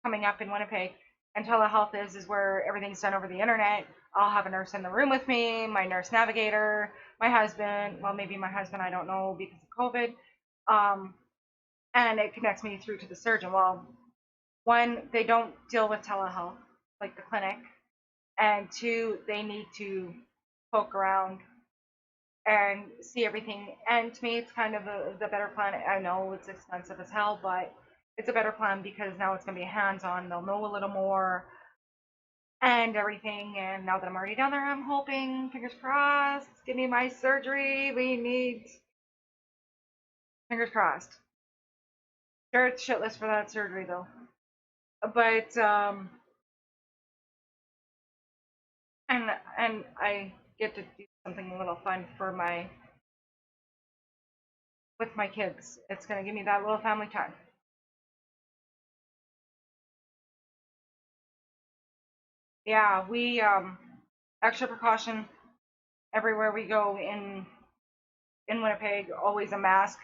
coming up in Winnipeg. And telehealth is where everything's done over the internet. I'll have a nurse in the room with me, my nurse navigator, my husband. Well, maybe my husband, I don't know because of COVID. And it connects me through to the surgeon. Well, one, they don't deal with telehealth like the clinic, and two, they need to poke around and see everything. And to me, it's kind of the better plan. I know it's expensive as hell, but it's a better plan because now it's going to be hands-on. They'll know a little more and everything. And now that I'm already down there, I'm hoping, fingers crossed, give me my surgery. We need, fingers crossed. Sure, it's shitless for that surgery though. But and I get to do something a little fun for my with my kids. It's gonna give me that little family time. Yeah, we extra precaution everywhere we go in Winnipeg. Always a mask,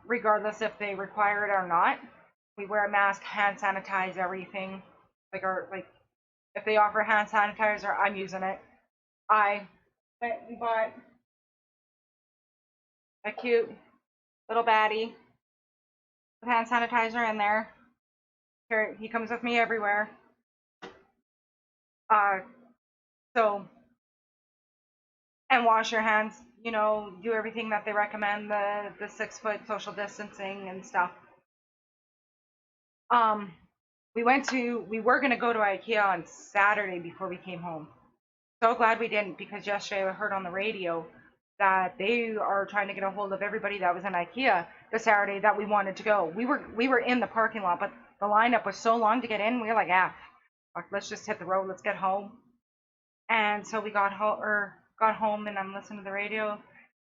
regardless if they require it or not. We wear a mask, hand sanitize everything. Like if they offer hand sanitizer, I'm using it. I went and bought a cute little baddie with hand sanitizer in there. Here, he comes with me everywhere. Uh, so and wash your hands. You know, do everything that they recommend, the 6 foot social distancing and stuff. Um, we were gonna go to IKEA on Saturday before we came home. So glad we didn't, because yesterday I heard on the radio that they are trying to get a hold of everybody that was in IKEA the Saturday that we wanted to go. We were in the parking lot, but the lineup was so long to get in. We were like, ah, fuck, let's just hit the road. Let's get home. And so we got home, and I'm listening to the radio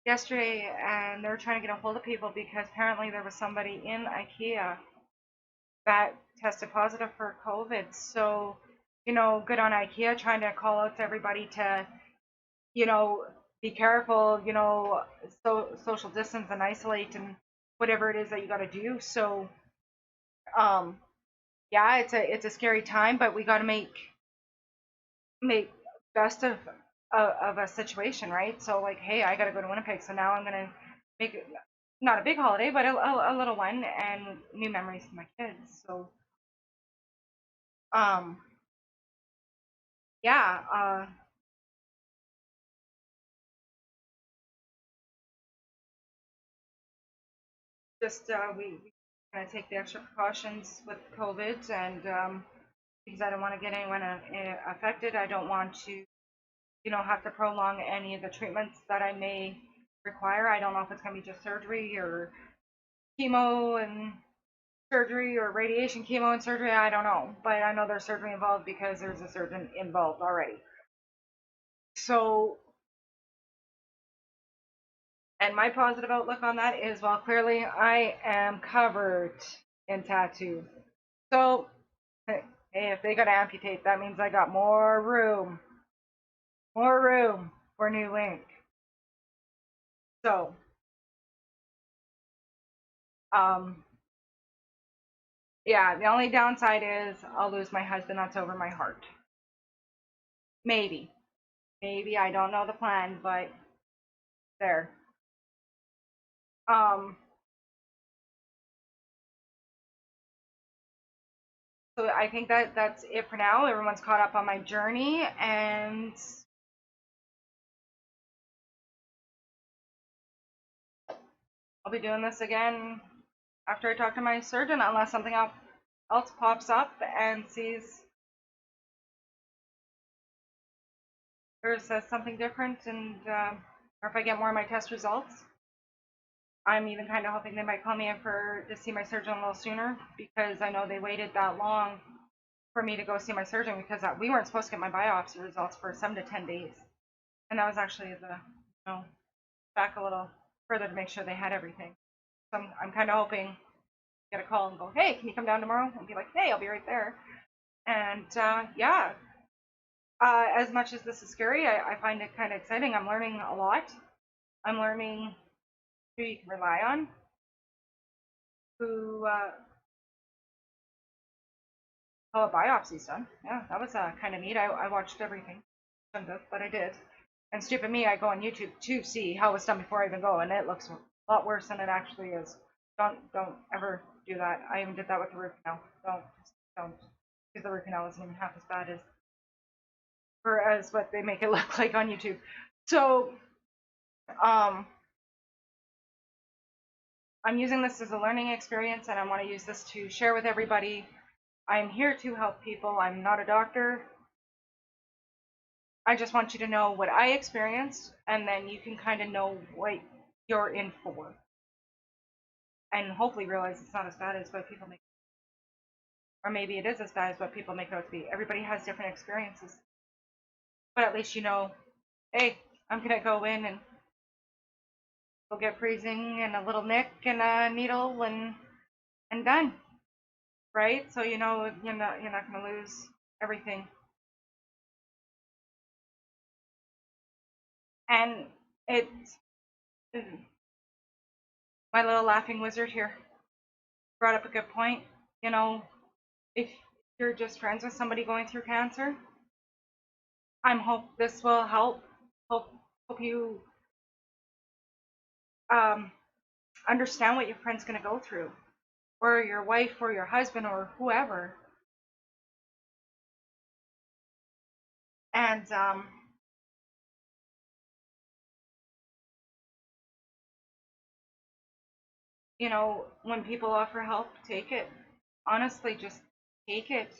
yesterday, and they're trying to get a hold of people because apparently there was somebody in IKEA that tested positive for COVID. So, good on IKEA trying to call out to everybody to, you know, be careful, social distance and isolate and whatever it is that you got to do. So, um, yeah, it's a scary time, but we got to make best of a situation, right? So like, hey, I got to go to Winnipeg, so now I'm gonna make it not a big holiday, but a little one and new memories for my kids. So, um, yeah, just we kind of take the extra precautions with COVID, and because I don't want to get anyone affected. I don't want to, have to prolong any of the treatments that I may require. I don't know if it's going to be just surgery or chemo and surgery or radiation, chemo and surgery. I don't know, but I know there's surgery involved because there's a surgeon involved already. So, and my positive outlook on that is, well, clearly I am covered in tattoos. So, hey, if they got to amputate, that means I got more room for new ink. So, um, yeah, the only downside is I'll lose my husband. That's over my heart. Maybe. Maybe. I don't know the plan, but there. Um, so I think that's it for now. Everyone's caught up on my journey, and I'll be doing this again after I talk to my surgeon, unless something else pops up and sees or says something different, and or if I get more of my test results. I'm even kind of hoping they might call me in to see my surgeon a little sooner, because I know they waited that long for me to go see my surgeon, because we weren't supposed to get my biopsy results for 7 to 10 days, and that was actually back a little further to make sure they had everything. So I'm kind of hoping to get a call and go, hey, can you come down tomorrow? And be like, hey, I'll be right there. And yeah, as much as this is scary, I find it kind of exciting. I'm learning a lot. I'm learning who you can rely on, who how a biopsy's done. Yeah, that was kind of neat. I watched everything, but I did. And stupid me, I go on YouTube to see how it's done before I even go, and it looks a lot worse than it actually is. Don't ever do that. I even did that with the root canal. Don't, because the root canal isn't even half as bad as what they make it look like on YouTube. So, um, I'm using this as a learning experience, and I want to use this to share with everybody. I'm here to help people. I'm not a doctor. I just want you to know what I experienced, and then you can kind of know what you're in for, and hopefully realize it's not as bad as what people make. or maybe it is as bad as what people make it out to be. Everybody has different experiences, but at least you know, hey, I'm gonna go in and go get freezing and a little nick and a needle and done, right? So you know you're not gonna lose everything. And it, my little laughing wizard here brought up a good point. You know, if you're just friends with somebody going through cancer, I'm hope this will help. Hope you um, understand what your friend's gonna go through, or your wife, or your husband, or whoever. And you know, when people offer help, take it. Honestly, just take it.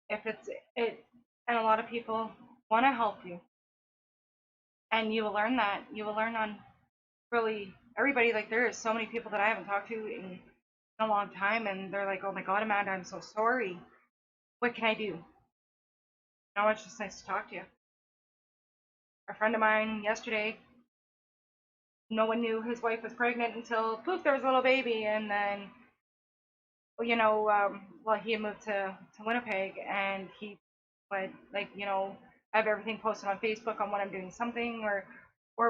If it's it, and a lot of people want to help you, and you will learn that. You will learn on really everybody. Like there is so many people that I haven't talked to in a long time, and they're like, "Oh my God, Amanda, I'm so sorry. What can I do?" No, it's just nice to talk to you. A friend of mine yesterday, no one knew his wife was pregnant until poof, there was a little baby, and then you know, well, he had moved to Winnipeg, and he would like, you know, have everything posted on Facebook on when I'm doing something or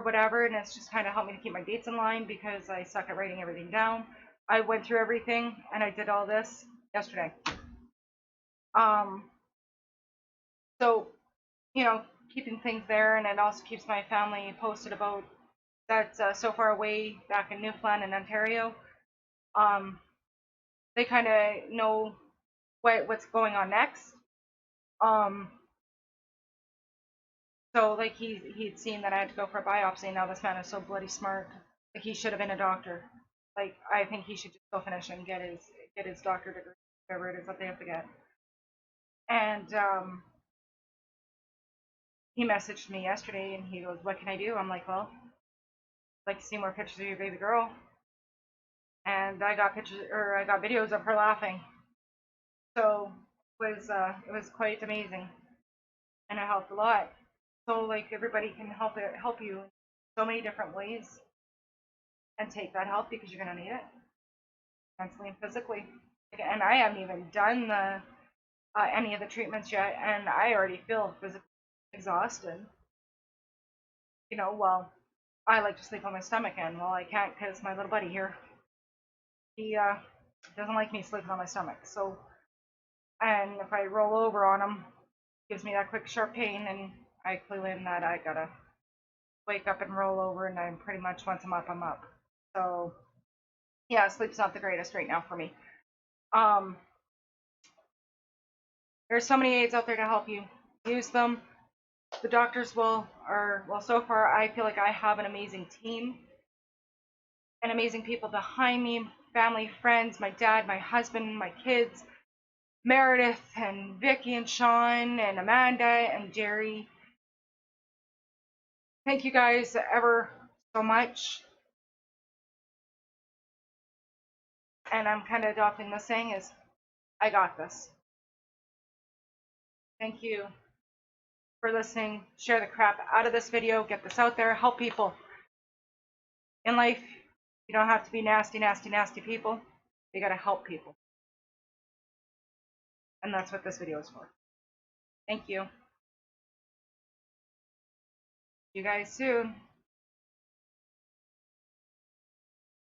whatever, and it's just kind of helped me to keep my dates in line because I suck at writing everything down. I went through everything, and I did all this yesterday. Um, so you know, keeping things there, and it also keeps my family posted about that's so far away back in Newfoundland and Ontario. Um, they kind of know what's going on next. Um, so like he'd seen that I had to go for a biopsy. Now this man is so bloody smart. Like he should have been a doctor. Like I think he should just go finish and get his doctor degree, whatever it is that they have to get. And he messaged me yesterday and he goes, "What can I do?" I'm like, "Well, I'd like to see more pictures of your baby girl." And I got pictures or I got videos of her laughing. So it was quite amazing, and it helped a lot. So like everybody can help you in so many different ways, and take that help because you're gonna need it mentally and physically. And I haven't even done the any of the treatments yet, and I already feel physically exhausted. You know, well, I like to sleep on my stomach, and well, I can't because my little buddy here, he doesn't like me sleeping on my stomach. So, and if I roll over on him, it gives me that quick sharp pain, and I clue in that I gotta wake up and roll over, and I'm pretty much once I'm up, I'm up. So, yeah, sleep's not the greatest right now for me. Um, there's so many aids out there to help you. Use them. The doctors well, so far I feel like I have an amazing team and amazing people behind me, family, friends, my dad, my husband, my kids, Meredith and Vicky and Sean and Amanda and Jerry. Thank you guys ever so much. And I'm kind of adopting this saying is, I got this. Thank you for listening. Share the crap out of this video. Get this out there. Help people. In life, you don't have to be nasty, nasty, nasty people. You gotta help people. And that's what this video is for. Thank you. See you guys soon.